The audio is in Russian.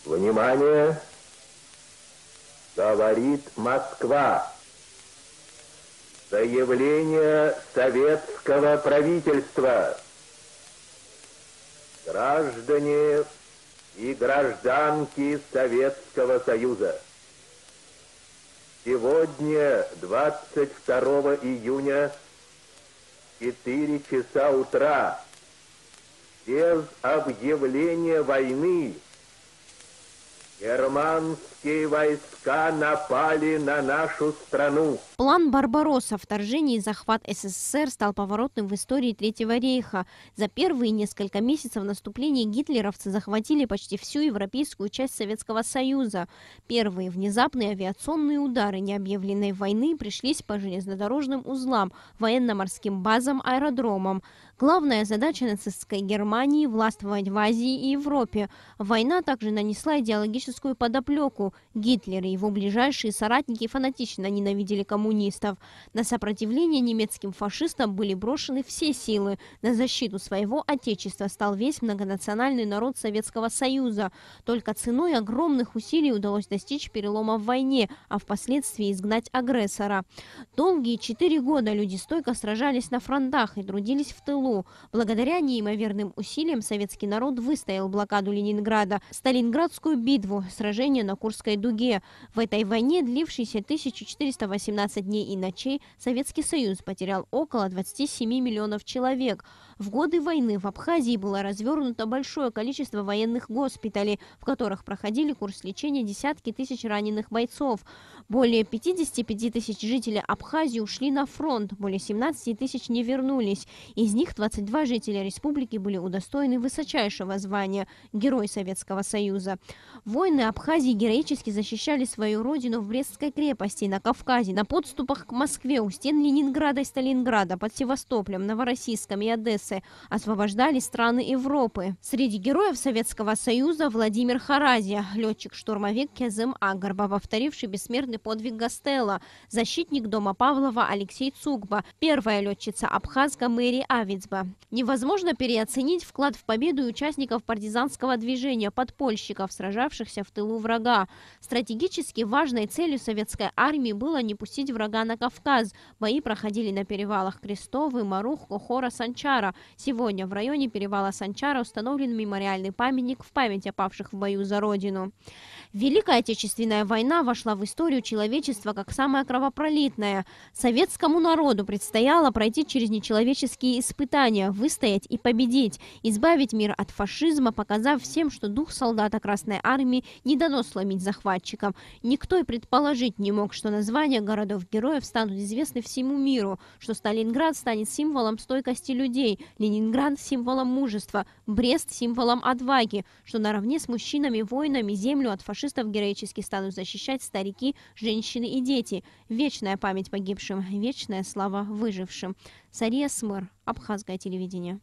Внимание! Говорит Москва. Заявление советского правительства. Граждане и гражданки Советского Союза. Сегодня, 22 июня, 4 часа утра, без объявления войны, германские войска напали на нашу страну. План «Барбаросса», вторжение и захват СССР, стал поворотным в истории Третьего рейха. За первые несколько месяцев наступления гитлеровцы захватили почти всю европейскую часть Советского Союза. Первые внезапные авиационные удары необъявленной войны пришлись по железнодорожным узлам, военно-морским базам, аэродромам. Главная задача нацистской Германии – властвовать в Азии и Европе. Война также нанесла идеологическую подоплеку. Гитлер и его ближайшие соратники фанатично ненавидели коммунистов. На сопротивление немецким фашистам были брошены все силы. На защиту своего отечества стал весь многонациональный народ Советского Союза. Только ценой огромных усилий удалось достичь перелома в войне, а впоследствии изгнать агрессора. Долгие 4 года люди стойко сражались на фронтах и трудились в тылу. Благодаря неимоверным усилиям советский народ выстоял блокаду Ленинграда, Сталинградскую битву, сражение на Курской дуге. В этой войне, длившейся 1418 дней и ночей, Советский Союз потерял около 27 миллионов человек. В годы войны в Абхазии было развернуто большое количество военных госпиталей, в которых проходили курс лечения десятки тысяч раненых бойцов. Более 55 тысяч жителей Абхазии ушли на фронт, более 17 тысяч не вернулись. Из них 22 жителя республики были удостоены высочайшего звания Герой Советского Союза. Воины Абхазии героически защищали свою родину в Брестской крепости, на Кавказе, на подступах к Москве, у стен Ленинграда и Сталинграда, под Севастополем, Новороссийском и Одессой, освобождали страны Европы. Среди героев Советского Союза Владимир Харазия, летчик-штурмовик Кезем-А, горбо повторивший бессмертный подвиг Гастелло, защитник дома Павлова Алексей Цугба, первая летчица абхазка Мэри Авицба. Невозможно переоценить вклад в победу участников партизанского движения, подпольщиков, сражавшихся в тылу врага. Стратегически важной целью советской армии было не пустить врага на Кавказ. Бои проходили на перевалах Крестовый, Марух, Кохора, Санчара. Сегодня в районе перевала Санчара установлен мемориальный памятник в память о павших в бою за Родину. Великая Отечественная война вошла в историю человечества как самая кровопролитная. Советскому народу предстояло пройти через нечеловеческие испытания, выстоять и победить, избавить мир от фашизма, показав всем, что дух солдата Красной Армии не дано сломить захватчикам. Никто и предположить не мог, что названия городов-героев станут известны всему миру, что Сталинград станет символом стойкости людей, Ленинград – символом мужества, Брест – символом отваги, что наравне с мужчинами-воинами землю от фашистов героически станут защищать старики, женщины и дети. Вечная память погибшим, вечная слава выжившим. Сария Смыр, Абхазское телевидение.